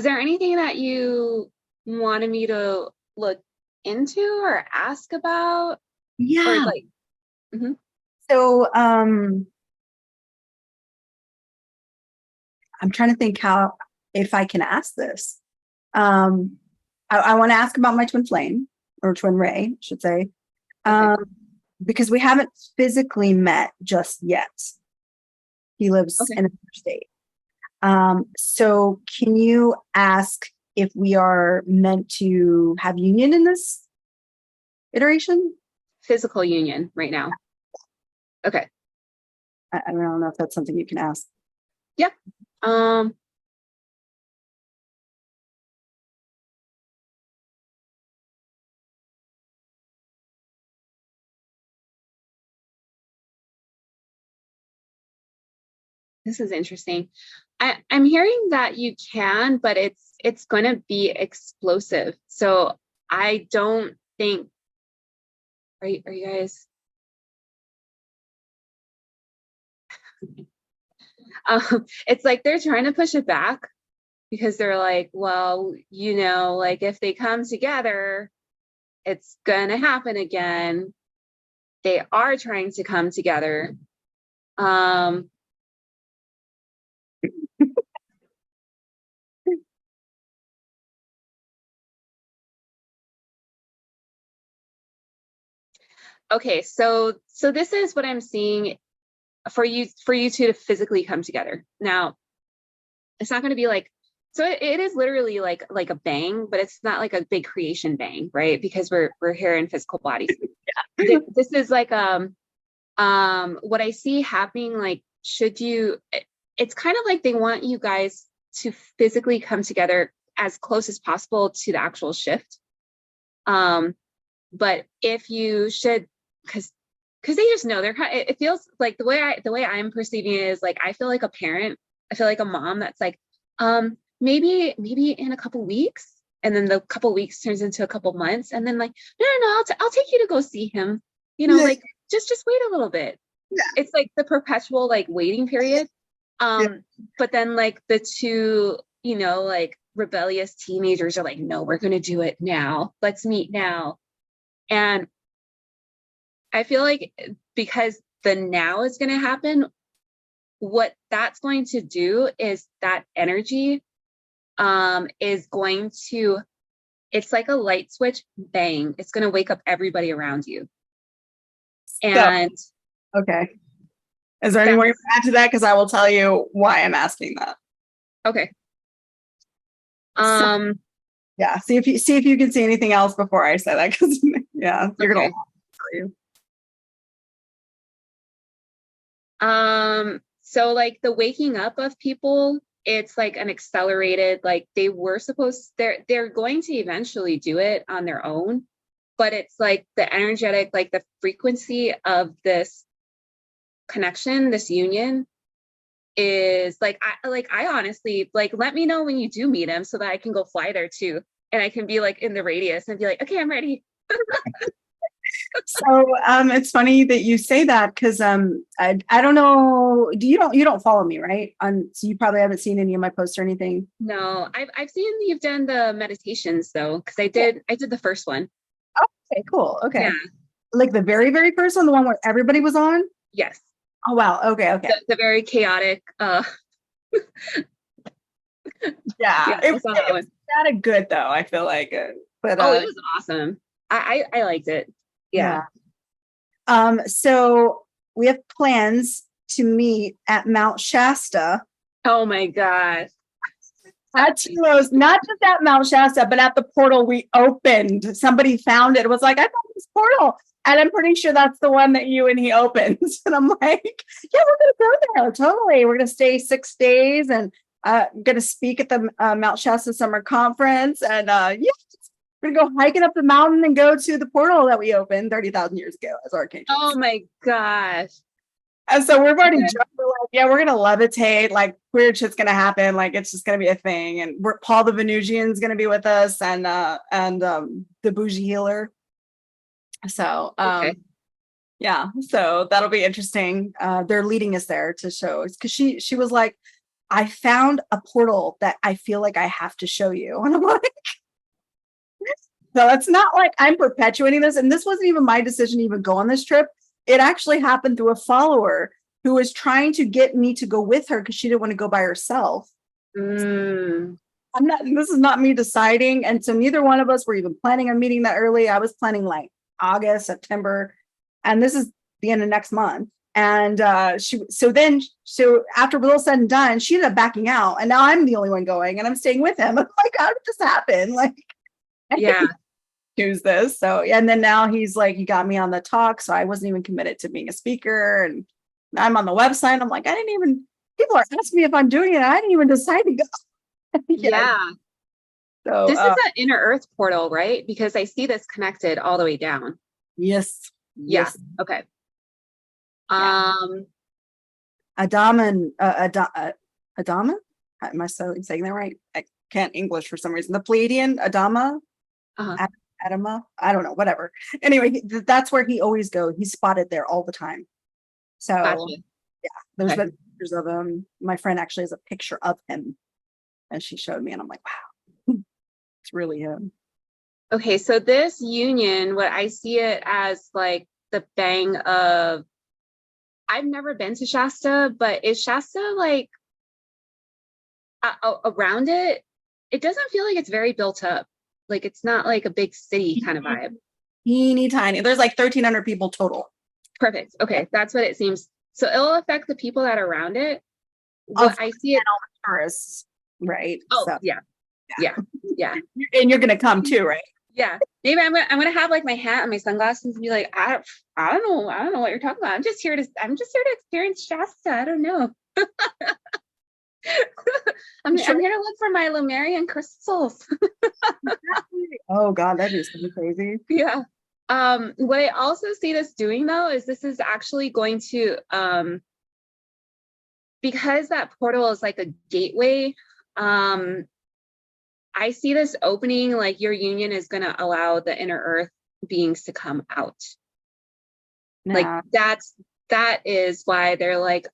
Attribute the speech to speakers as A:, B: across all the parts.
A: Is there anything that you wanted me to look into or ask about? Or
B: Yeah.
A: like, mhm.
B: So I'm trying to think how if I can ask this. Um I want to ask about my twin flame or twin ray, I should say.
A: Okay.
B: Um because we haven't physically met just yet. He lives
A: Okay.
B: in another state. So can you ask if we are meant to have union in this iteration?
A: Physical union right now. Okay.
B: I don't know if that's something you can ask.
A: Yep. Um, this is interesting. I'm hearing that you can, but it's going to be explosive. So I don't think, are you guys, it's like they're trying to push it back because they're like, well, like if they come together, it's gonna happen again. They are trying to come together. Um, okay, so this is what I'm seeing for you two to physically come together. Now, it's not going to be like, so it is literally like a bang, but it's not like a big creation bang, right? Because we're here in physical bodies. This is like what I see happening, like should you, it's kind of like they want you guys to physically come together as close as possible to the actual shift. But if you should, because they just know they're kind of, it feels like the way I'm perceiving it is like I feel like a parent, I feel like a mom that's like, maybe in a couple weeks, and then the couple weeks turns into a couple months, and then like, no, I'll take you to go see him,
B: Yeah,
A: like just wait a little bit. It's like the perpetual like waiting period.
B: yeah.
A: But then like the two, like rebellious teenagers are like, no, we're gonna do it now. Let's meet now. And I feel like because the now is gonna happen, what that's going to do is that energy is going to, it's like a light switch, bang, it's going to wake up everybody around you.
B: So,
A: And
B: okay. Is there any more you
A: that's
B: can add to that? Because I will tell you why I'm asking that.
A: okay.
B: So,
A: Um,
B: yeah, see if you can see anything else before I say that. Because yeah, you're gonna
A: okay.
B: tell you.
A: So like the waking up of people, it's like an accelerated, like they're going to eventually do it on their own, but it's like the energetic, like the frequency of this connection, this union is I honestly like, let me know when you do meet him so that I can go fly there too. And I can be like in the radius and be like, okay, I'm ready.
B: So it's funny that you say that because I don't know. You don't follow me, right? So you probably haven't seen any of my posts or anything.
A: No, I've seen you've done the meditations though, because
B: Yeah.
A: I did the first one.
B: Okay, cool.
A: Yeah.
B: Okay. Like the very, very first one, the one where everybody was on.
A: Yes.
B: Oh wow. Okay. Okay.
A: The very chaotic
B: Yeah.
A: yeah,
B: It,
A: I
B: it
A: saw that
B: was
A: one.
B: kind of good though. I feel like, but
A: Oh, it was awesome. I liked it. Yeah.
B: yeah. So we have plans to meet at Mount Shasta.
A: Oh my gosh.
B: At Tulos, not just at Mount Shasta, but at the portal we opened. Somebody found it. It was like, I found this portal. And I'm pretty sure that's the one that you and he opened. And I'm like, yeah, we're going to go there. Totally. We're going to stay 6 days and going to speak at the Mount Shasta Summer Conference. And yeah, we're going to go hiking up the mountain and go to the portal that we opened 30,000 years ago as
A: Oh
B: archangels.
A: my gosh.
B: And so we've already
A: Okay.
B: joked, we're like, yeah, we're gonna levitate, like weird shit's gonna happen, like it's just gonna be a thing. And we're Paul the Venusian's gonna be with us and the bougie healer. So
A: Okay.
B: yeah, so that'll be interesting. They're leading us there to show because she was like, I found a portal that I feel like I have to show you. And I'm like, so it's not like I'm perpetuating this. And this wasn't even my decision to even go on this trip. It actually happened through a follower who was trying to get me to go with her because she didn't want to go by herself. This is not me deciding. And so neither one of us were even planning on meeting that early. I was planning like August, September, and this is the end of next month. And so after it was all said and done, she ended up backing out. And now I'm the only one going and I'm staying with him. I'm like, how did this happen? Like,
A: yeah.
B: Choose this. So, and then now he's like, you got me on the talk. So I wasn't even committed to being a speaker. And I'm on the website. I'm like, people are asking me if I'm doing it. I didn't even decide to go.
A: Yeah.
B: So
A: this is an inner earth portal, right? Because I see this connected all the way down.
B: Yes.
A: Yeah. Okay.
B: Adama and Adama? Am I saying that right? I can't English for some reason. The Pleiadian Adama, Adama. I don't know. Whatever. Anyway, that's where he always goes. He's spotted there all the time. So
A: gotcha.
B: Yeah, there's been pictures of him. My friend actually has a picture of him, and she showed me, and I'm like, wow, it's really him.
A: Okay, so this union, what I see it as like the bang of. I've never been to Shasta, but is Shasta like around it? It doesn't feel like it's very built up. Like it's not like a big city kind of vibe.
B: Teeny tiny. There's like 1,300 people total.
A: Perfect. Okay, that's what it seems. So it'll affect the people that are around it. What I see it
B: all the tourists, right?
A: Oh, so, yeah.
B: And you're gonna come too, right?
A: Yeah. Maybe I'm gonna have like my hat and my sunglasses and be like, I don't know what you're talking about. I'm just here to experience Shasta. I don't know. I'm here to look for my Lemurian crystals.
B: Oh God, that is so crazy.
A: Yeah. What I also see this doing though is this is actually going to because that portal is like a gateway. I see this opening, like your union is going to allow the inner earth beings to come out. Like that is why they're like,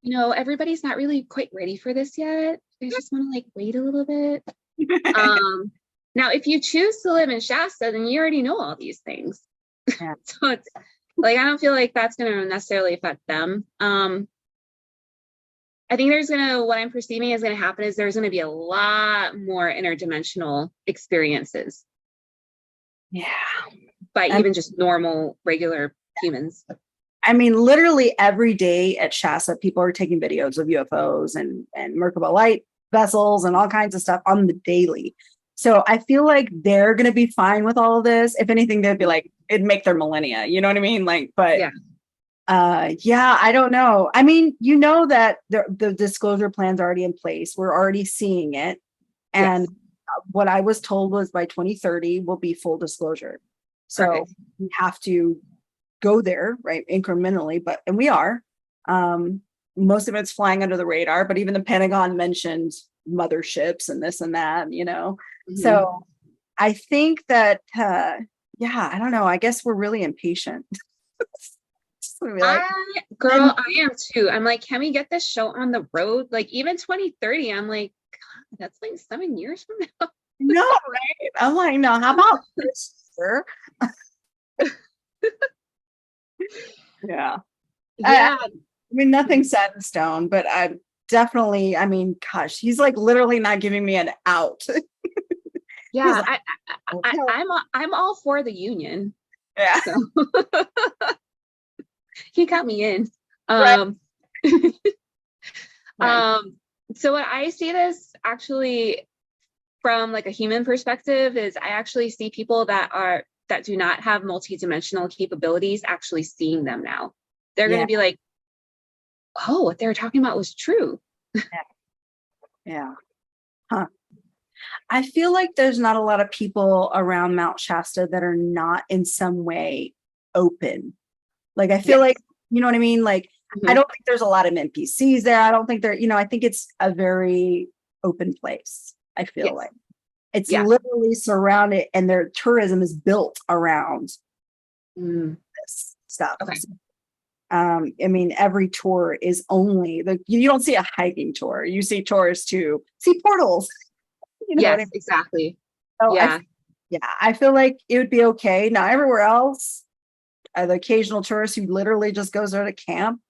A: everybody's not really quite ready for this yet. They just want to like wait a little bit. Now, if you choose to live in Shasta, then you already know all these things.
B: Yeah.
A: So it's like, I don't feel like that's going to necessarily affect them. I think what I'm perceiving is going to happen is there's going to be a lot more interdimensional experiences.
B: Yeah.
A: By even just normal, regular humans.
B: I mean, literally every day at Shasta, people are taking videos of UFOs and Merkaba light vessels and all kinds of stuff on the daily. So I feel like they're going to be fine with all of this. If anything, they'd be like, it'd make their millennia. You know what I mean? Like, but I don't know. I mean, that the disclosure plan's already in place. We're already seeing it. And what I was told was by 2030 will be full disclosure. So we have to go there, right? Incrementally, and we are. Most of it's flying under the radar, but even the Pentagon mentioned motherships and this and that, Mm-hmm. So I think that, I don't know. I guess we're really impatient.
A: I am too. I'm like, can we get this show on the road? Like even 2030, I'm like, God, that's like 7 years from now.
B: No, right? I'm like, no, how about this year? Yeah. I mean, nothing's set in stone, but I definitely, gosh, he's like literally not giving me an out.
A: Yeah, like, I'm all for the union.
B: Yeah.
A: So. He got me in.
B: Right.
A: So what I see this actually from like a human perspective is I actually see people that do not have multidimensional capabilities actually seeing them now. They're going to be like, oh, what they were talking about was true.
B: Yeah. Huh. I feel like there's not a lot of people around Mount Shasta that are not in some way open. Like, I feel like, you know what I mean? Like, I don't think there's a lot of NPCs there. I don't think I think it's a very open place. I feel like it's literally surrounded and their tourism is built around this stuff.
A: Okay.
B: I mean, every tour is only you don't see a hiking tour. You see tours to see portals. You know what I
A: Yes,
B: mean?
A: exactly.
B: So
A: Yeah.
B: I feel like it would be okay. Now, everywhere else, the occasional tourist who literally just goes there to camp,